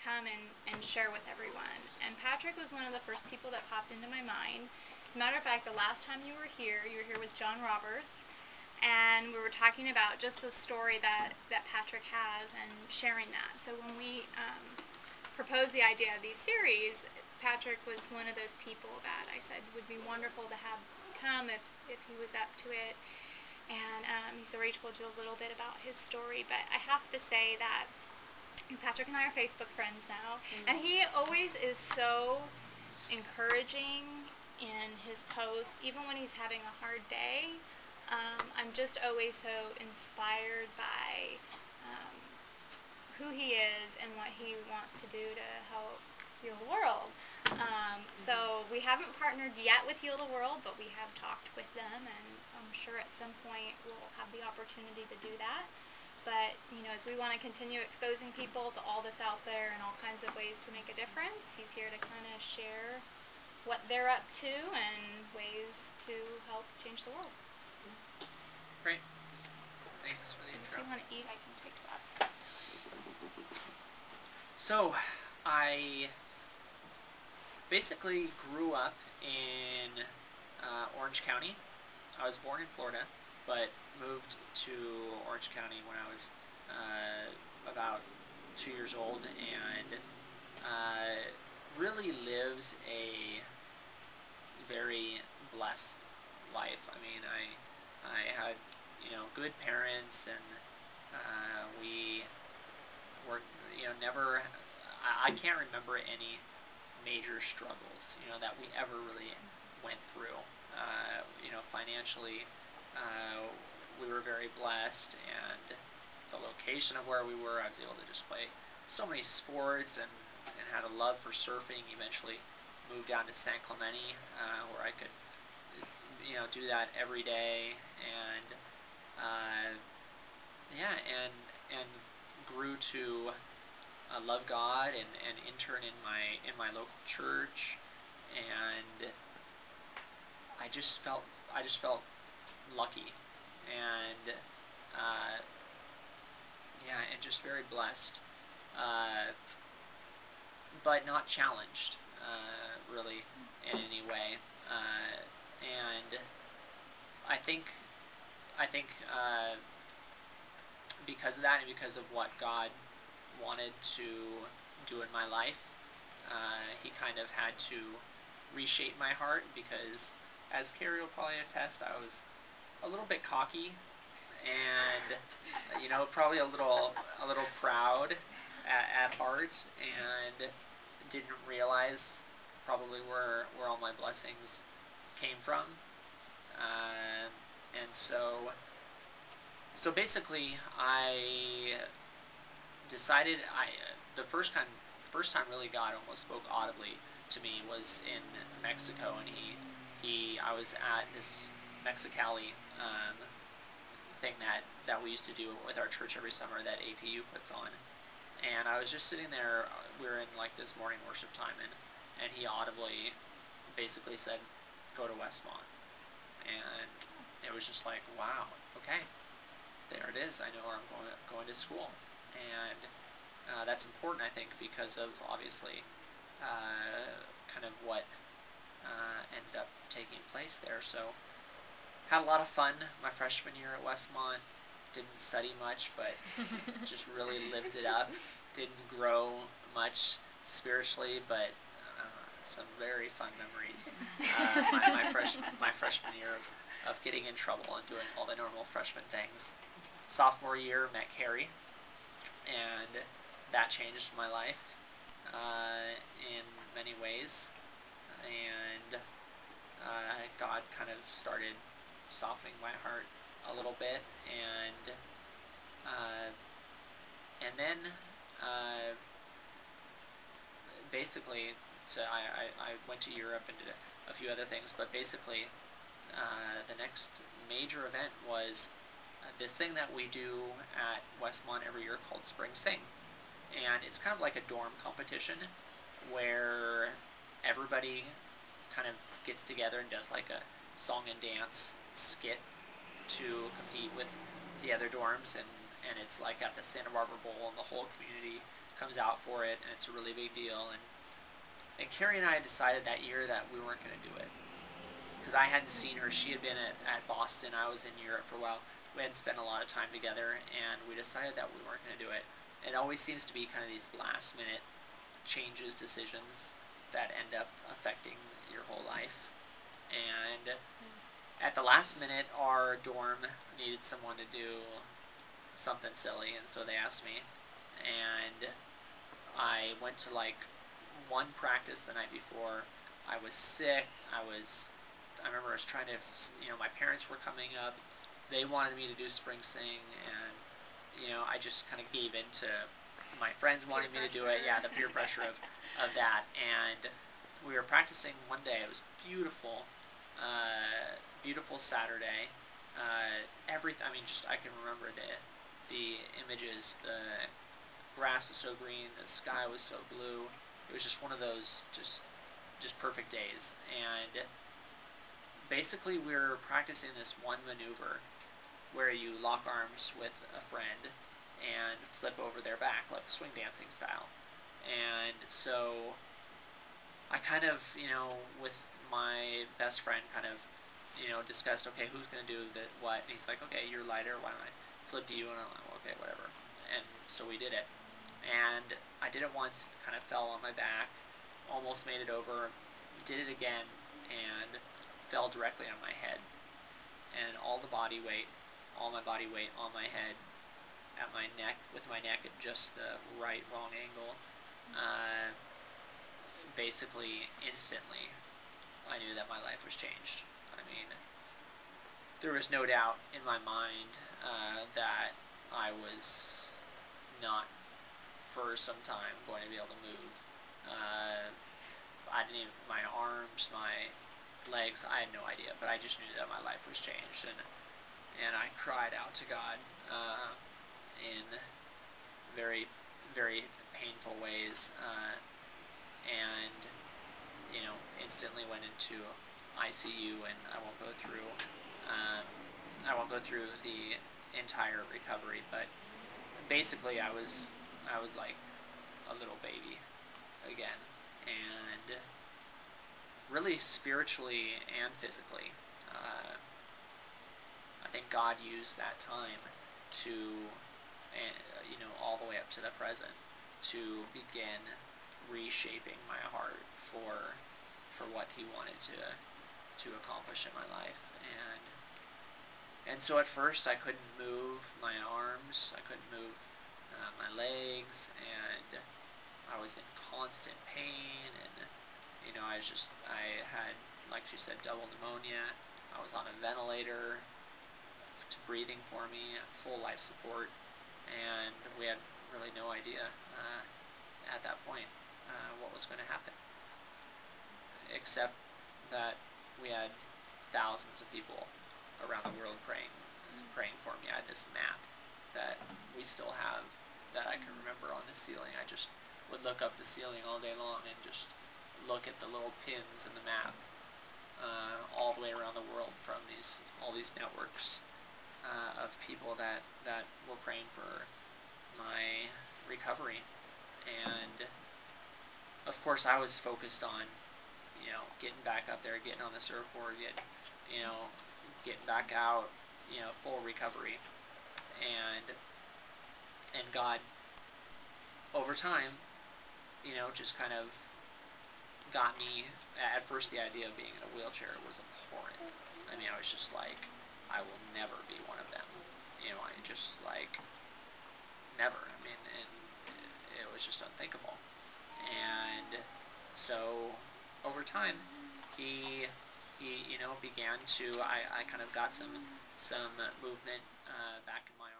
come and share with everyone. And Patrick was one of the first people that popped into my mind. As a matter of fact, the last time you were here with John Roberts, and we were talking about just the story that Patrick has and sharing that. So when we proposed the idea of these series, Patrick was one of those people that I said would be wonderful to have come if he was up to it. And he's already told you a little bit about his story, but I have to say that Patrick and I are Facebook friends now, and he always is so encouraging in his posts, even when he's having a hard day. I'm just always so inspired by who he is and what he wants to do to help heal the world. So we haven't partnered yet with Heal the World, but we have talked with them, and I'm sure at some point we'll have the opportunity to do that. But, as we want to continue exposing people to all that's out there and all kinds of ways to make a difference, he's here to kind of share what they're up to and ways to help change the world. Great. Thanks for the intro. If you want to eat, I can take that. So, I basically grew up in Orange County. I was born in Florida, but moved to Orange County when I was about 2 years old, and really lived a very blessed life. I mean, I had good parents, and we were never. I can't remember any major struggles that we ever really went through. Financially, we were very blessed, and the location of where we were, I was able to just play so many sports, and had a love for surfing. Eventually moved down to San Clemente, where I could do that every day, and and grew to love God and intern in my local church, and I just felt lucky, and and just very blessed, but not challenged really in any way, and I think because of that, and because of what God wanted to do in my life, he kind of had to reshape my heart, because, as Carrie will probably attest, I was a little bit cocky, and probably a little proud at heart, and didn't realize probably where all my blessings came from, and so basically I decided the first time really God almost spoke audibly to me was in Mexico, and I was at this Mexicali thing that we used to do with our church every summer, that APU puts on, and I was just sitting there. We were in like this morning worship time, and he audibly basically said, "Go to Westmont," and it was just like, wow, okay, there it is. I know where I'm going to school, and that's important, I think, because of obviously kind of what ended up taking place there. So had a lot of fun my freshman year at Westmont. Didn't study much, but just really lived it up. Didn't grow much spiritually, but some very fun memories. My freshman year of getting in trouble and doing all the normal freshman things. Sophomore year, met Carrie, and that changed my life in many ways, and God kind of started softening my heart a little bit, and then basically, so I went to Europe and did a few other things, but basically the next major event was this thing that we do at Westmont every year called Spring Sing, and it's kind of like a dorm competition where everybody kind of gets together and does like a song and dance skit to compete with the other dorms, and it's like at the Santa Barbara Bowl, and the whole community comes out for it, and it's a really big deal. And Carrie and I decided that year that we weren't going to do it because I hadn't seen her. She had been at Boston. I was in Europe for a while. We hadn't spent a lot of time together, and we decided that we weren't going to do it. It always seems to be kind of these last minute changes, decisions that end up affecting your whole life. And at the last minute, our dorm needed someone to do something silly, and so they asked me. And I went to like one practice the night before. I was sick. I remember I was trying to, my parents were coming up. They wanted me to do spring sing, and I just kind of gave in to my friends wanting me to do it. Yeah, the peer pressure of that. And we were practicing one day. It was beautiful, beautiful Saturday. Everything. I mean, just I can remember the images. The grass was so green. The sky was so blue. It was just one of those just perfect days. And basically, we were practicing this one maneuver where you lock arms with a friend and flip over their back, like swing dancing style. And so I kind of, with my best friend, kind of, discussed, okay, who's going to do what? And he's like, okay, you're lighter, why don't I flip to you? And I'm like, okay, whatever. And so we did it. And I did it once, kind of fell on my back, almost made it over, did it again, and fell directly on my head. And all my body weight on my head, at my neck, with my neck at just the wrong angle. Basically, instantly, I knew that my life was changed. I mean, there was no doubt in my mind that I was not, for some time, going to be able to move. I didn't even, my arms, my legs, I had no idea, but I just knew that my life was changed, and I cried out to God in very, very painful ways, and instantly went into ICU, and I won't go through the entire recovery, but basically I was like a little baby again, and really spiritually and physically. I think God used that time to, all the way up to the present, to begin reshaping my heart for what He wanted to accomplish in my life. And so at first I couldn't move my arms, I couldn't move my legs, and I was in constant pain, and I had, like she said, double pneumonia. I was on a ventilator to breathing for me, full life support, and we had really no idea at that point what was going to happen, except that we had thousands of people around the world praying for me. I had this map that we still have that I can remember on the ceiling. I just would look up the ceiling all day long and just look at the little pins in the map all the way around the world from all these networks of people that were praying for my recovery. And of course I was focused on getting back up there, getting on the surfboard, getting back out, full recovery. And God, over time, just kind of got me. At first, the idea of being in a wheelchair was abhorrent. I mean, I was just like, I will never be one of them. I just like, never. I mean, and it was just unthinkable. And so, over time, he began to. I kind of got some movement back in my